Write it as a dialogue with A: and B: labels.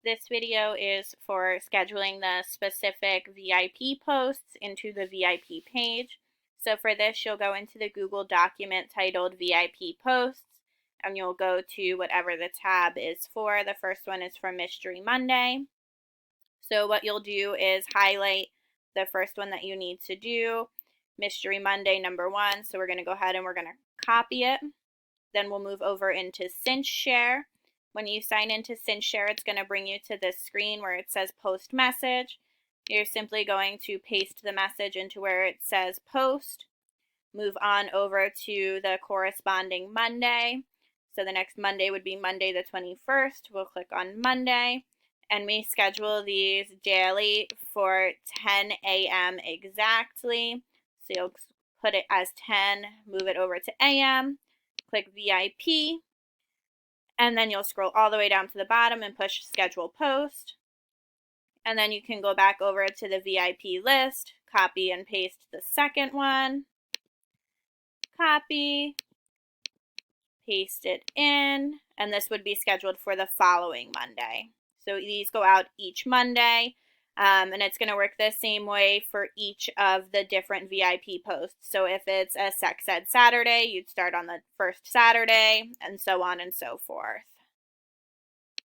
A: This video is for scheduling the specific VIP posts into the VIP page. So for this, you'll go into the Google document titled VIP posts, and you'll go to whatever the tab is for. The first one is for Mystery Monday. So what you'll do is highlight the first one that you need to do, Mystery Monday #1. So we're going to go ahead and we're going to copy it. Then we'll move over into Cinch Share. When you sign into Cinch Share, it's going to bring you to this screen where it says Post Message. You're simply going to paste the message into where it says Post. Move on over to the corresponding Monday. So the next Monday would be Monday the 21st. We'll click on Monday. And we schedule these daily for 10 a.m. exactly. So you'll put it as 10, move it over to a.m., click VIP, and then you'll scroll all the way down to the bottom and push Schedule Post. And then you can go back over to the VIP list, copy and paste the second one, copy, paste it in, and this would be scheduled for the following Monday. So these go out each Monday, and it's going to work the same way for each of the different VIP posts. So if it's a Sex Ed Saturday, you'd start on the first Saturday, and so on and so forth.